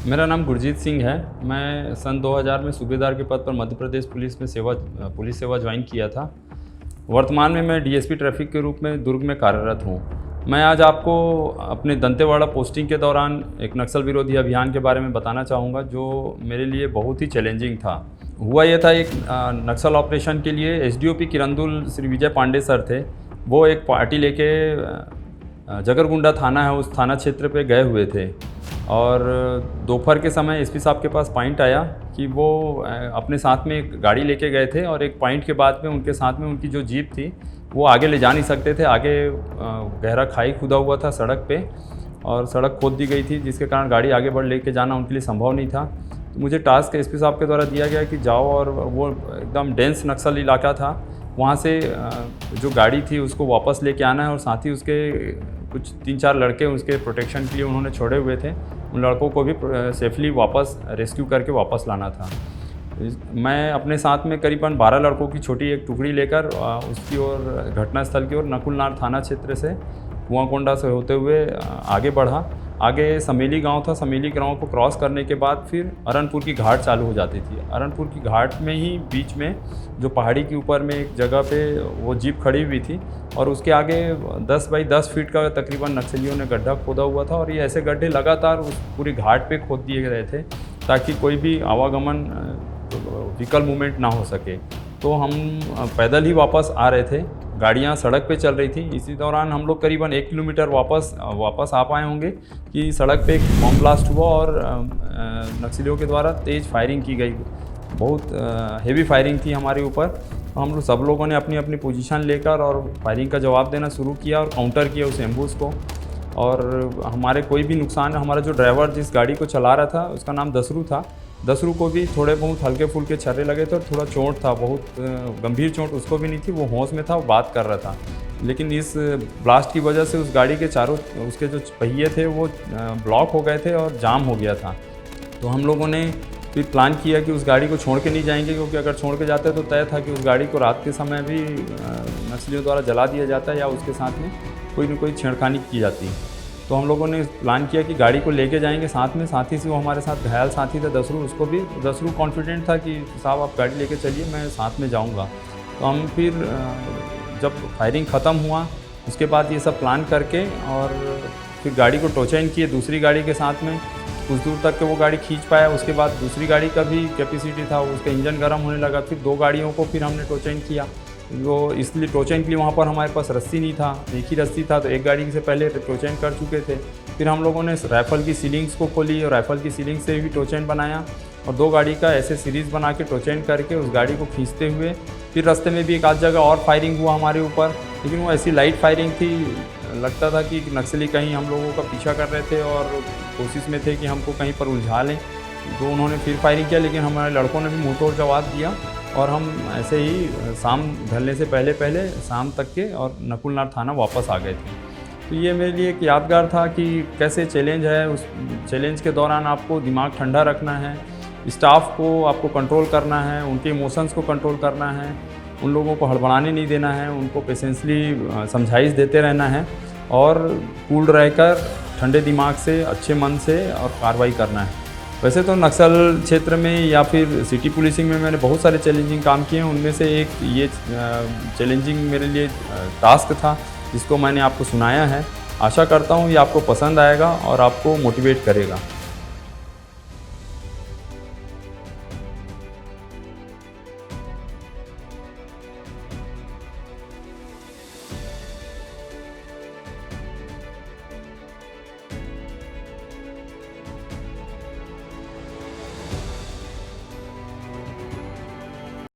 मेरा नाम गुरजीत सिंह है। मैं सन 2000 में सूबेदार के पद पर मध्य प्रदेश पुलिस में पुलिस सेवा ज्वाइन किया था। वर्तमान में मैं डीएसपी ट्रैफिक के रूप में दुर्ग में कार्यरत हूँ। मैं आज आपको अपने दंतेवाड़ा पोस्टिंग के दौरान एक नक्सल विरोधी अभियान के बारे में बताना चाहूँगा, जो मेरे लिए बहुत ही चैलेंजिंग था। हुआ यह था, एक नक्सल ऑपरेशन के लिए एसडीओपी किरंदुल श्री विजय पांडे सर थे। वो एक पार्टी लेके जगरगुंडा थाना है, उस थाना क्षेत्र पे गए हुए थे और दोपहर के समय एसपी साहब के पास पॉइंट आया कि वो अपने साथ में एक गाड़ी लेके गए थे और एक पॉइंट के बाद में उनके साथ में उनकी जो जीप थी वो आगे ले जा नहीं सकते थे। आगे गहरा खाई खुदा हुआ था सड़क पे और सड़क खोद दी गई थी, जिसके कारण गाड़ी आगे बढ़ लेके जाना उनके लिए संभव नहीं था। तो मुझे टास्क एसपी साहब के द्वारा दिया गया कि जाओ, और वो एकदम डेंस नक्सल इलाका था, वहाँ से जो गाड़ी थी उसको वापस लेके आना है और साथ ही उसके कुछ 3-4 लड़के उसके प्रोटेक्शन के लिए उन्होंने छोड़े हुए थे। उन लड़कों को भी सेफली वापस रेस्क्यू करके वापस लाना था। मैं अपने साथ में करीबन 12 लड़कों की छोटी एक टुकड़ी लेकर उसकी ओर घटनास्थल की ओर नकुलनार थाना क्षेत्र से कुआंकोंडा से होते हुए आगे बढ़ा। आगे समेली गांव था। समेली गांव को क्रॉस करने के बाद फिर अरनपुर की घाट चालू हो जाती थी। अरनपुर की घाट में ही बीच में जो पहाड़ी के ऊपर में एक जगह पे वो जीप खड़ी हुई थी और उसके आगे 10 बाई 10 फीट का तकरीबन नक्सलियों ने गड्ढा खोदा हुआ था और ये ऐसे गड्ढे लगातार उस पूरी घाट पे खोद दिए गए थे ताकि कोई भी आवागमन व्हीकल मूवमेंट ना हो सके। तो हम पैदल ही वापस आ रहे थे, गाड़ियाँ सड़क पे चल रही थी। इसी दौरान हम लोग करीबन 1 किलोमीटर वापस आ पाए होंगे कि सड़क पे एक बम ब्लास्ट हुआ और नक्सलियों के द्वारा तेज़ फायरिंग की गई। बहुत हेवी फायरिंग थी हमारे ऊपर। हम लोग सब लोगों ने अपनी अपनी पोजीशन लेकर और फायरिंग का जवाब देना शुरू किया और काउंटर किया उस एम्बुश को। और हमारे कोई भी नुकसान, हमारा जो ड्राइवर जिस गाड़ी को चला रहा था उसका नाम दसरू था, दसरू को भी थोड़े बहुत हल्के फुल्के छर्रे लगे थे और थोड़ा चोट था, बहुत गंभीर चोट उसको भी नहीं थी। वो होश में था, वो बात कर रहा था। लेकिन इस ब्लास्ट की वजह से उस गाड़ी के चारों उसके जो पहिए थे वो ब्लॉक हो गए थे और जाम हो गया था। तो हम लोगों ने फिर प्लान किया कि उस गाड़ी को छोड़ के नहीं जाएंगे, क्योंकि अगर छोड़ के जाते तो तय था कि उस गाड़ी को रात के समय भी नक्सलियों द्वारा जला दिया जाता या उसके साथ में कोई न कोई छेड़खानी की जाती। तो हम लोगों ने प्लान किया कि गाड़ी को लेके जाएंगे साथ में। साथी से वो हमारे साथ घायल साथी था दसरू, उसको भी दसरू कॉन्फिडेंट था कि साहब आप गाड़ी लेके चलिए, मैं साथ में जाऊंगा। तो हम फिर जब फायरिंग ख़त्म हुआ उसके बाद ये सब प्लान करके और फिर गाड़ी को टोचैन किए दूसरी गाड़ी के साथ में। कुछ दूर तक के वो गाड़ी खींच पाया। उसके बाद दूसरी गाड़ी का भी कैपेसिटी था, उसका इंजन गर्म होने लगा। फिर 2 गाड़ियों को फिर हमने टोचैन किया। वो इसलिए टोचैन के लिए वहाँ पर हमारे पास रस्सी नहीं था, एक ही रस्सी था, तो एक गाड़ी से पहले टोचैन कर चुके थे। फिर हम लोगों ने राइफ़ल की सीलिंग्स को खोली और राइफ़ल की सीलिंग से भी टोचैन बनाया और 2 गाड़ी का ऐसे सीरीज़ बना के टोचैन करके उस गाड़ी को खींचते हुए फिर रास्ते में भी एक आध जगह और फायरिंग हुआ हमारे ऊपर। लेकिन वो ऐसी लाइट फायरिंग थी, लगता था कि नक्सली कहीं हम लोगों का पीछा कर रहे थे और कोशिश में थे कि हमको कहीं पर उलझा लें। तो उन्होंने फिर फायरिंग किया, लेकिन हमारे लड़कों ने भी मुँहतोड़ जवाब दिया और हम ऐसे ही शाम ढलने से पहले शाम तक के और नकुलनार थाना वापस आ गए थे। तो ये मेरे लिए एक यादगार था कि कैसे चैलेंज है, उस चैलेंज के दौरान आपको दिमाग ठंडा रखना है, स्टाफ को आपको कंट्रोल करना है, उनके इमोशंस को कंट्रोल करना है, उन लोगों को हड़बड़ाने नहीं देना है, उनको पेशेंसली समझाइश देते रहना है और कूल रहकर ठंडे दिमाग से, अच्छे मन से और कार्रवाई करना है। वैसे तो नक्सल क्षेत्र में या फिर सिटी पुलिसिंग में मैंने बहुत सारे चैलेंजिंग काम किए हैं। उनमें से एक ये चैलेंजिंग मेरे लिए टास्क था जिसको मैंने आपको सुनाया है। आशा करता हूँ ये आपको पसंद आएगा और आपको मोटिवेट करेगा।